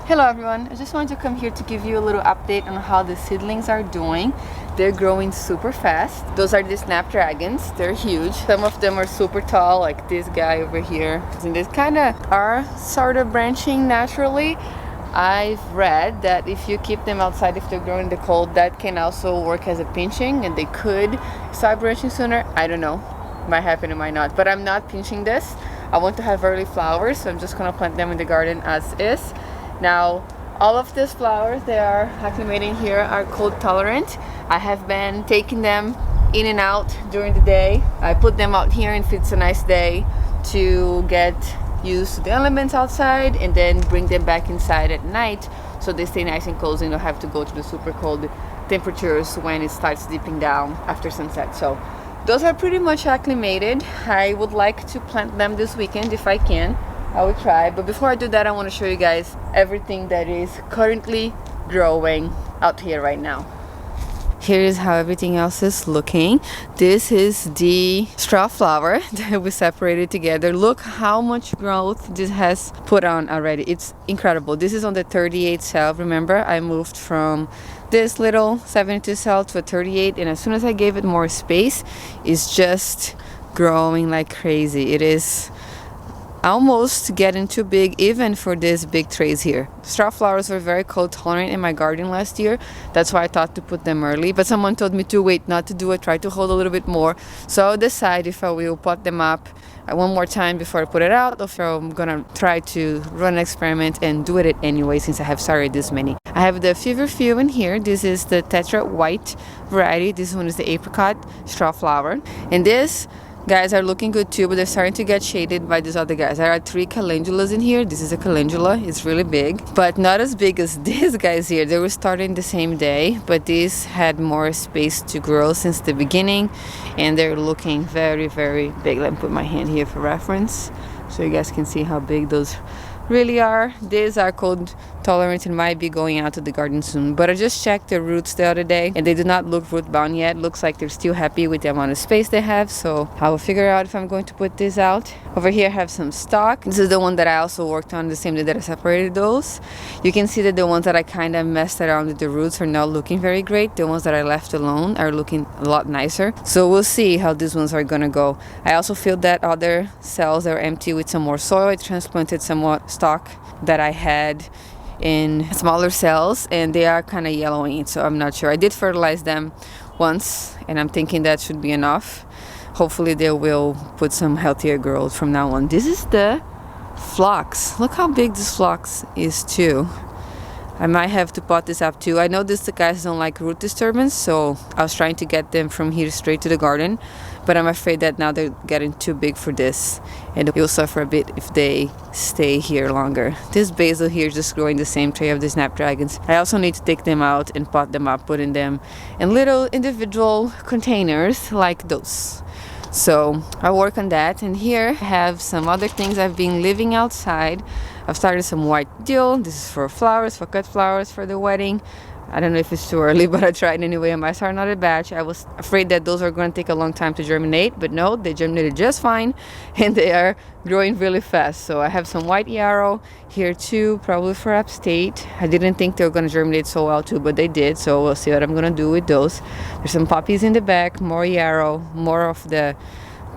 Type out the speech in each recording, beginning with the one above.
Hello everyone, I just wanted to come here to give you a little update on how the seedlings are doing. They're growing super fast. Those are the snapdragons, they're huge. Some of them are super tall, like this guy over here. And they kind of are sort of branching naturally. I've read that if you keep them outside, if they're growing in the cold, that can also work as a pinching and they could start branching sooner. I don't know, might happen, it might not, but I'm not pinching this. I want to have early flowers, so I'm just gonna plant them in the garden as is. Now, all of these flowers that are acclimating here are cold tolerant. I have been taking them in and out during the day. I put them out here if it's a nice day to get used to the elements outside, and then bring them back inside at night so they stay nice and cozy and don't have to go to the super cold temperatures when it starts dipping down after sunset. So those are pretty much acclimated. I would like to plant them this weekend if I can. I will try, but before I do that, I want to show you guys everything that is currently growing out here right now. Here is how everything else is looking. This is the straw flower that we separated together. Look how much growth this has put on already. It's incredible. This is on the 38 cell. Remember, I moved from this little 72 cell to a 38, and as soon as I gave it more space, it's just growing like crazy. It is almost getting too big even for these big trays here. Straw flowers were very cold tolerant in my garden last year. That's why I thought to put them early, but someone told me to wait, not to do it, try to hold a little bit more. So I'll decide if I will pot them up one more time before I put it out, or if I'm gonna try to run an experiment and do it anyway since I have started this many. I have the feverfew in here. This is the tetra white variety. This one is the apricot straw flower, and this guys are looking good too, but they're starting to get shaded by these other guys. There are 3 calendulas in here. This is a calendula. It's really big, but not as big as these guys here. They were starting the same day, but these had more space to grow since the beginning, and they're looking very, very big. Let me put my hand here for reference so you guys can see how big those really are. These are cold tolerant and might be going out to the garden soon, but I just checked the roots the other day and they do not look root bound yet. Looks like they're still happy with the amount of space they have, so I will figure out if I'm going to put this out. Over here I have some stock. This is the one that I also worked on the same day that I separated those. You can see that the ones that I kind of messed around with the roots are not looking very great. The ones that I left alone are looking a lot nicer, so we'll see how these ones are gonna go. I also filled that other cells that are empty with some more soil. I transplanted some more stock that I had in smaller cells, and they are kind of yellowing, so I'm not sure. I did fertilize them once, and I'm thinking that should be enough. Hopefully they will put some healthier growth from now on. This is the phlox. Look how big this phlox is too. I might have to pot this up too. I know the guys don't like root disturbance, so I was trying to get them from here straight to the garden, but I'm afraid that now they're getting too big for this, and it will suffer a bit if they stay here longer. This basil here is just growing the same tray of the snapdragons. I also need to take them out and pot them up, putting them in little individual containers like those. So I'll work on that. And here I have some other things I've been leaving outside. I've started some white dill. This is for flowers, for cut flowers for the wedding. I don't know if it's too early, but I tried anyway. I might start another batch. I was afraid that those are going to take a long time to germinate, but no, they germinated just fine, and they are growing really fast. So I have some white yarrow here too, probably for upstate. I didn't think they were going to germinate so well too, but they did, so we'll see what I'm going to do with those. There's some poppies in the back, more yarrow, more of the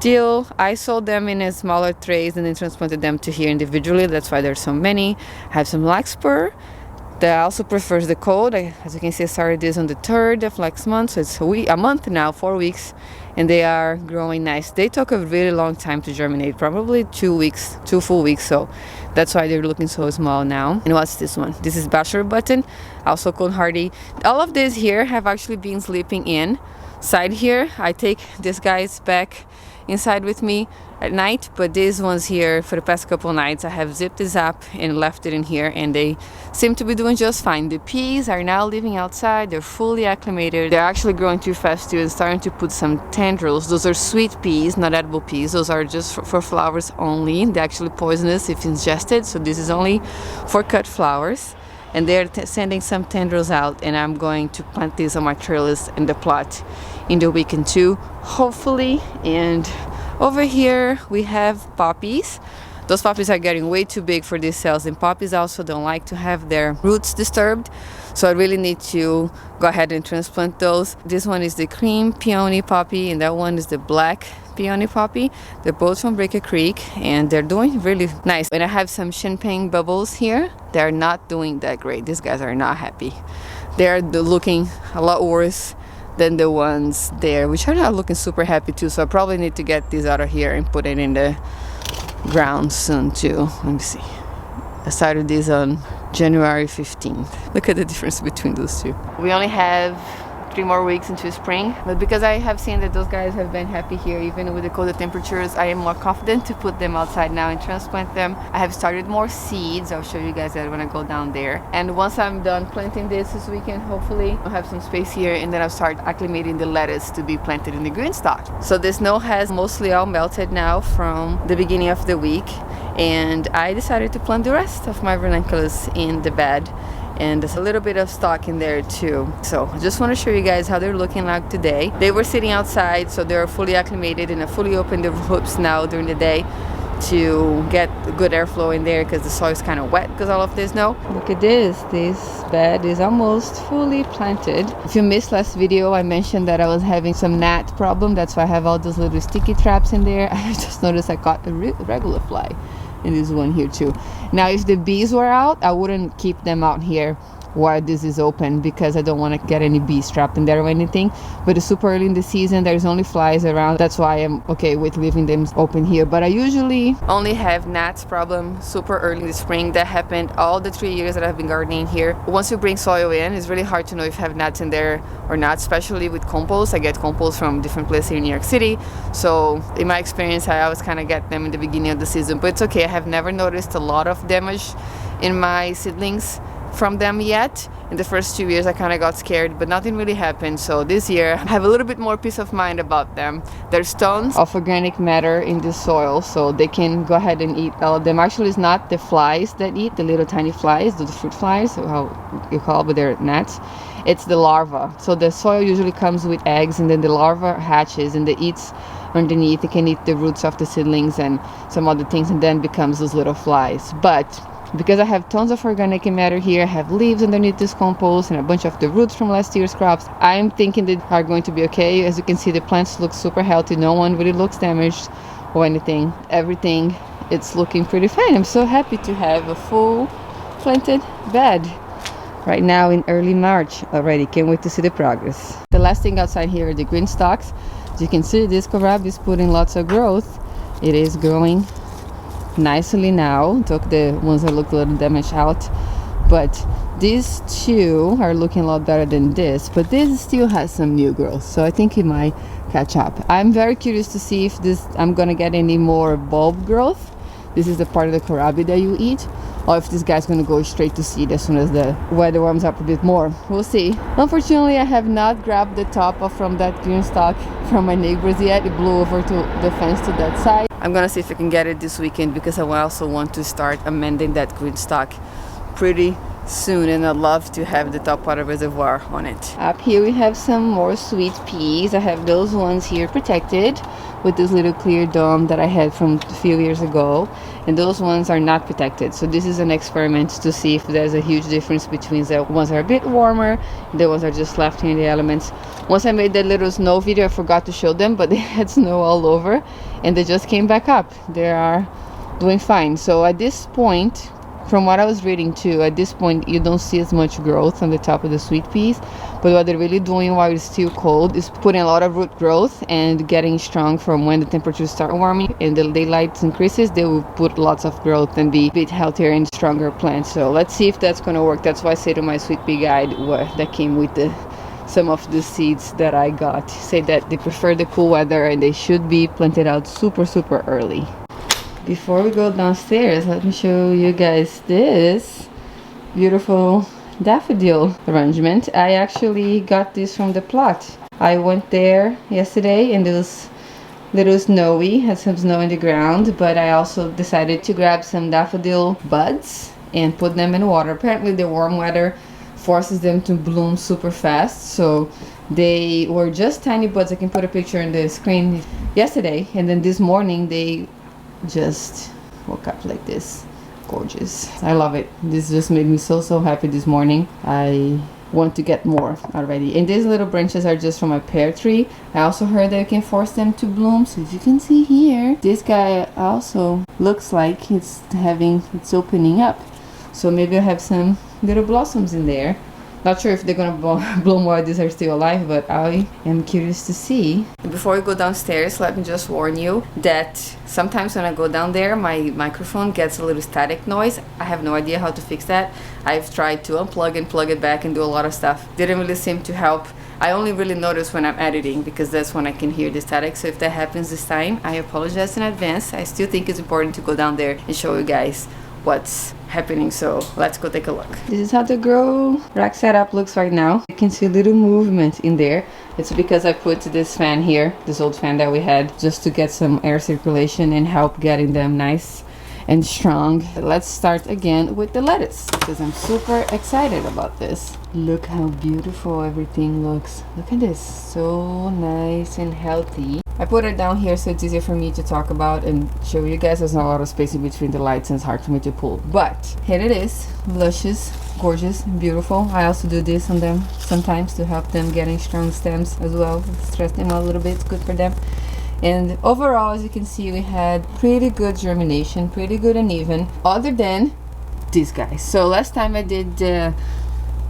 dill. I sold them in smaller trays and then transplanted them to here individually. That's why there's so many. I have some larkspur that also prefers the cold. As you can see, I started this on the 3rd of next month, so it's a month now, 4 weeks, and they are growing nice. They took a really long time to germinate, probably 2 full weeks, so that's why they're looking so small now. And what's this one? This is bachelor button, also cold hardy. All of these here have actually been sleeping inside here. I take these guys back inside with me at night, but these ones here, for the past couple nights, I have zipped this up and left it in here, and they seem to be doing just fine. The peas are now living outside. They're fully acclimated. They're actually growing too fast too and starting to put some tendrils. Those are sweet peas, not edible peas. Those are just for flowers only. They're actually poisonous if ingested, so this is only for cut flowers. And they're sending some tendrils out, and I'm going to plant these on my trellis in the plot in the weekend too, hopefully. And over here we have poppies. Those poppies are getting way too big for these cells, and poppies also don't like to have their roots disturbed. So I really need to go ahead and transplant those. This one is the cream peony poppy, and that one is the black peony poppy. They're both from Breaker Creek, and they're doing really nice. And I have some champagne bubbles here. They're not doing that great. These guys are not happy. They're looking a lot worse than the ones there, which are not looking super happy too. So I probably need to get these out of here and put it in the ground soon too. Let me see. I started this on January 15th. Look at the difference between those two. We only have 3 more weeks into spring, but because I have seen that those guys have been happy here even with the colder temperatures, I am more confident to put them outside now and transplant them. I have started more seeds. I'll show you guys that when I go down there. And once I'm done planting this weekend, hopefully I'll have some space here, and then I'll start acclimating the lettuce to be planted in the Greenstalk. So the snow has mostly all melted now from the beginning of the week, and I decided to plant the rest of my vernaculars in the bed. And there's a little bit of stock in there too. So I just want to show you guys how they're looking like today. They were sitting outside, so they're fully acclimated, and I fully opened the hoops now during the day to get good airflow in there because the soil is kind of wet because all of this snow. Look at this. This bed is almost fully planted. If you missed last video, I mentioned that I was having some gnat problem. That's why I have all those little sticky traps in there. I just noticed I caught a regular fly in this one here too. Now if the bees were out, I wouldn't keep them out here while this is open because I don't want to get any bees trapped in there or anything. But it's super early in the season, there's only flies around. That's why I'm okay with leaving them open here. But I usually only have gnats problem super early in the spring. That happened all the 3 years that I've been gardening here. Once you bring soil in, it's really hard to know if you have gnats in there or not, especially with compost. I get compost from different places here in New York City. So in my experience, I always kind of get them in the beginning of the season. But it's okay, I have never noticed a lot of damage in my seedlings from them yet. In the first 2 years I kind of got scared, but nothing really happened. So this year I have a little bit more peace of mind about them. There's tons of organic matter in the soil, so they can go ahead and eat all of them. Actually, it's not the flies that eat, the little tiny flies, the fruit flies, or how you call it, but they're gnats. It's the larva. So the soil usually comes with eggs, and then the larva hatches and it eats underneath. It can eat the roots of the seedlings and some other things, and then becomes those little flies. But because I have tons of organic matter here, I have leaves underneath this compost and a bunch of the roots from last year's crops, I'm thinking they are going to be okay. As you can see, the plants look super healthy. No one really looks damaged or anything. Everything, it's looking pretty fine. I'm so happy to have a full planted bed right now in early March already. Can't wait to see the progress. The last thing outside here are the Greenstalks. As you can see, this kohlrabi is putting lots of growth. It is growing nicely now. Took the ones that look a little damaged out, but these two are looking a lot better than this. But this still has some new growth, so I think it might catch up. I'm very curious to see if I'm gonna get any more bulb growth. This is the part of the kohlrabi that you eat, or if this guy's gonna go straight to seed as soon as the weather warms up a bit more. We'll see. Unfortunately, I have not grabbed the top off from that Greenstalk from my neighbors yet. It blew over to the fence to that side. I'm gonna see if I can get it this weekend because I also want to start amending that Greenstalk pretty soon, and I'd love to have the top water reservoir on it. Up here we have some more sweet peas. I have those ones here protected with this little clear dome that I had from a few years ago, and those ones are not protected. So this is an experiment to see if there's a huge difference between the ones that are a bit warmer and the ones that are just left in the elements. Once I made that little snow video, I forgot to show them, but they had snow all over and they just came back up. They are doing fine. So at this point, from what I was reading too, at this point you don't see as much growth on the top of the sweet peas, but what they're really doing while it's still cold is putting a lot of root growth and getting strong. From when the temperatures start warming and the daylight increases, they will put lots of growth and be a bit healthier and stronger plants. So let's see if that's going to work. That's why I say to my sweet pea guide that came with some of the seeds that I got, say that they prefer the cool weather and they should be planted out super early. Before we go downstairs, let me show you guys this beautiful daffodil arrangement. I actually got this from the plot. I went there yesterday and it was a little snowy, had some snow in the ground, but I also decided to grab some daffodil buds and put them in water. Apparently the warm weather forces them to bloom super fast, so they were just tiny buds. I can put a picture on the screen yesterday, and then this morning they just woke up like this. Gorgeous. I love it. This just made me so happy this morning. I want to get more already. And these little branches are just from my pear tree. I also heard that you can force them to bloom. So as you can see here, this guy also looks like it's opening up. So maybe I'll have some little blossoms in there. Not sure if they're gonna bloom while these are still alive, but I am curious to see. Before we go downstairs, let me just warn you that sometimes when I go down there, my microphone gets a little static noise. I have no idea how to fix that. I've tried to unplug and plug it back and do a lot of stuff. Didn't really seem to help. I only really notice when I'm editing because that's when I can hear the static. So if that happens this time, I apologize in advance. I still think it's important to go down there and show you guys what's happening, so let's go take a look. This is how the grow rack setup looks right now. You can see a little movement in there. It's because I put this fan here, this old fan that we had, just to get some air circulation and help getting them nice and strong. Let's start again with the lettuce because I'm super excited about this. Look how beautiful everything looks. Look at this, so nice and healthy. I put it down here so it's easier for me to talk about and show you guys. There's not a lot of space in between the lights and it's hard for me to pull, but here it is. Luscious, gorgeous, beautiful. I also do this on them sometimes to help them getting strong stems as well. Stress them out a little bit, it's good for them. And overall, as you can see, we had pretty good germination, pretty good and even, other than these guys. So last time I did the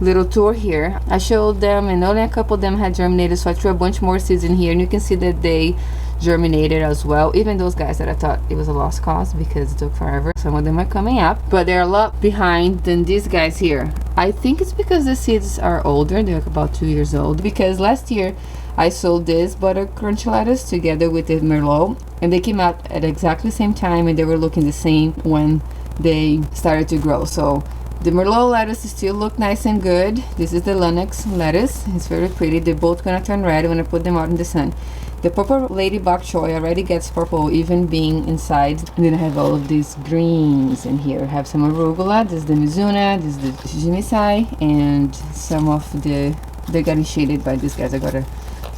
little tour here, I showed them and only a couple of them had germinated, so I threw a bunch more seeds in here and you can see that they germinated as well. Even those guys that I thought it was a lost cause because it took forever, some of them are coming up, but they're a lot behind than these guys here. I think it's because the seeds are older, they're about 2 years old, because last year I sold this butter crunchy lettuce together with the Merlot and they came out at exactly the same time and they were looking the same when they started to grow. So the Merlot lettuce still look nice and good. This is the Lennox lettuce. It's very pretty. They're both gonna turn red when I put them out in the sun. The purple lady bok choy already gets purple even being inside. And then I have all of these greens in here. I have some arugula. This is the Mizuna. This is the Jimisai. And some of they're getting shaded by these guys. I gotta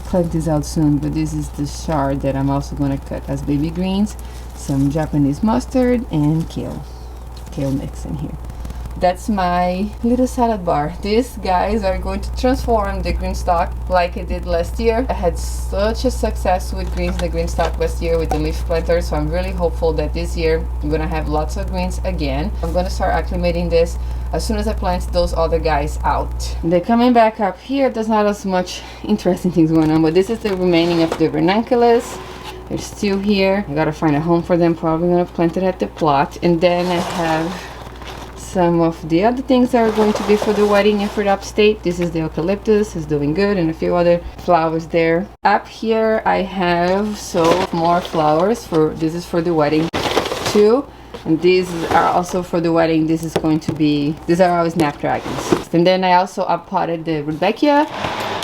cut this out soon, but this is the chard that I'm also gonna cut as baby greens. Some Japanese mustard and kale mix in here. That's my little salad bar. These guys are going to transform the Greenstalk like I did last year. I had such a success with the Greenstalk last year with the leaf planter, so I'm really hopeful that this year I'm gonna have lots of greens again. I'm gonna start acclimating this as soon as I plant those other guys out. They're coming back up here. There's not as much interesting things going on, but this is the remaining of the ranunculus. They're still here. I gotta find a home for them. Probably gonna plant it at the plot. And then I have some of the other things that are going to be for the wedding and for the upstate. This is the eucalyptus, is doing good, and a few other flowers there. Up here I have more flowers this is for the wedding too. And these are also for the wedding. These are always snapdragons. And then I also up-potted the rudbeckia.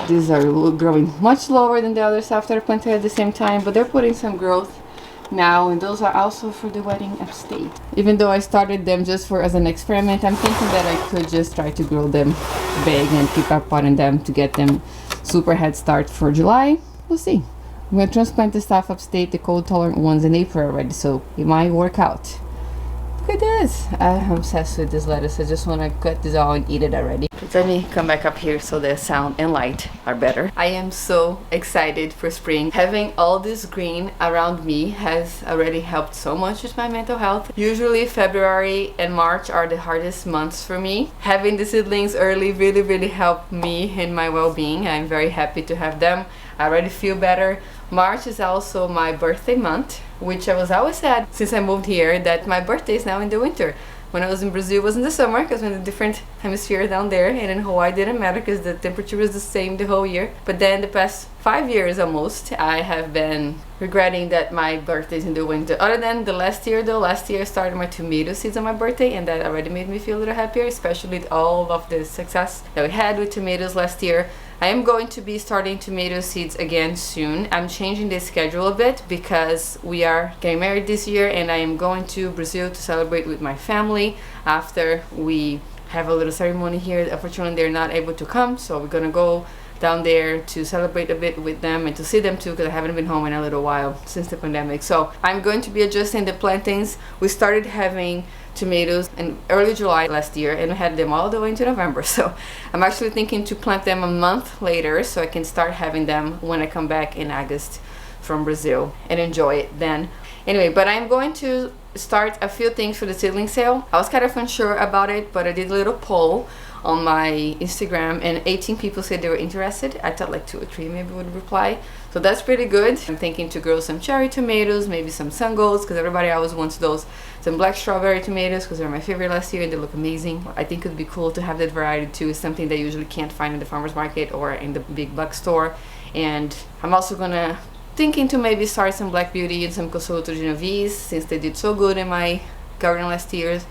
These are growing much slower than the others after I planted at the same time, but they're putting some growth now, and those are also for the wedding upstate. Even though I started them just as an experiment, I'm thinking that I could just try to grow them big and keep up-potting them to get them super head start for July. We'll see. I'm gonna transplant the stuff upstate, the cold tolerant ones, in April already, so it might work out. Look at this. I'm obsessed with this lettuce. I just want to cut this all and eat it already. Let me come back up here so the sound and light are better. I am so excited for spring. Having all this green around me has already helped so much with my mental health. Usually February and March are the hardest months for me. Having the seedlings early really helped me and my well-being. I'm very happy to have them. I already feel better. March is also my birthday month, which I was always sad since I moved here that my birthday is now in the winter. When I was in Brazil, it was in the summer because we're in a different hemisphere down there, and in Hawaii it didn't matter because the temperature was the same the whole year. But then the past 5 years almost, I have been regretting that my birthday is in the winter. Other than the last year though, last year I started my tomato seeds on my birthday, and that already made me feel a little happier, especially with all of the success that we had with tomatoes last year. I am going to be starting tomato seeds again soon. I'm changing the schedule a bit because we are getting married this year and I am going to Brazil to celebrate with my family after we have a little ceremony here. Unfortunately, they're not able to come, so we're gonna go down there to celebrate a bit with them and to see them too, because I haven't been home in a little while since the pandemic. So I'm going to be adjusting the plantings. We started having tomatoes in early July last year and we had them all the way into November, so I'm actually thinking to plant them a month later so I can start having them when I come back in August from Brazil and enjoy it then. Anyway, but I'm going to start a few things for the seedling sale. I was kind of unsure about it, but I did a little poll on my Instagram and 18 people said they were interested. I thought like 2 or 3 maybe would reply, so that's pretty good. I'm thinking to grow some cherry tomatoes, maybe some sungolds, because everybody always wants those, some black strawberry tomatoes because they're my favorite last year and they look amazing. I think it would be cool to have that variety too. It's something that you usually can't find in the farmer's market or in the big box store. And I'm also gonna thinking to maybe start some Black Beauty and some Consolito Genovese since they did so good in my garden last year,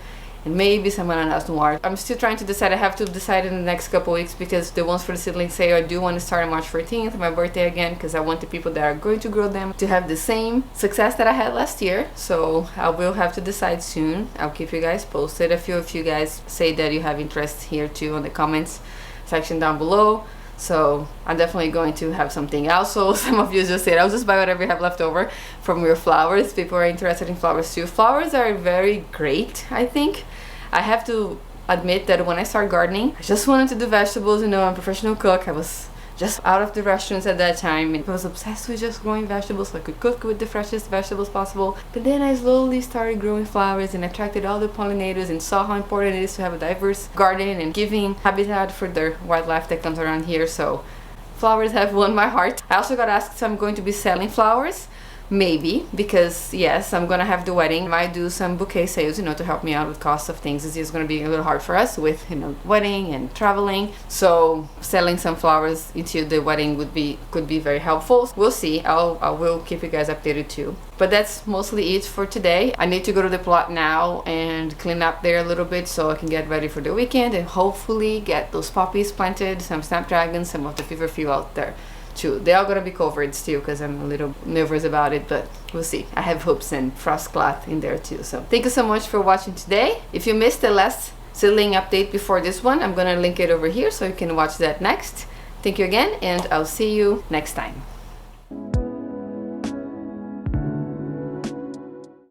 and maybe some Ananas Noir. I'm still trying to decide. I have to decide in the next couple weeks because the ones for the seedling sale I do want to start on March 14th, my birthday again, because I want the people that are going to grow them to have the same success that I had last year. So I will have to decide soon. I'll keep you guys posted. A few of you guys say that you have interest here too on the comments section down below. So I'm definitely going to have something else. So some of you just said, I'll just buy whatever you have left over from your flowers. People are interested in flowers too. Flowers are very great, I think. I have to admit that when I started gardening, I just wanted to do vegetables. You know, I'm a professional cook. I was just out of the restaurants at that time and I was obsessed with just growing vegetables so I could cook with the freshest vegetables possible. But then I slowly started growing flowers and attracted all the pollinators and saw how important it is to have a diverse garden and giving habitat for the wildlife that comes around here. So flowers have won my heart. I also got asked if I'm going to be selling flowers. Maybe, because yes, I'm gonna have the wedding. I might do some bouquet sales, you know, to help me out with cost of things. This is gonna be a little hard for us with, you know, wedding and traveling. So selling some flowers into the wedding could be very helpful. We'll see. I will keep you guys updated too. But that's mostly it for today. I need to go to the plot now and clean up there a little bit so I can get ready for the weekend and hopefully get those poppies planted, some snapdragons, some of the feverfew out there too. They are gonna be covered still because I'm a little nervous about it, but we'll see. I have hoops and frost cloth in there too. So thank you so much for watching today. If you missed the last seedling update before this one, I'm gonna link it over here so you can watch that next. Thank you again and I'll see you next time.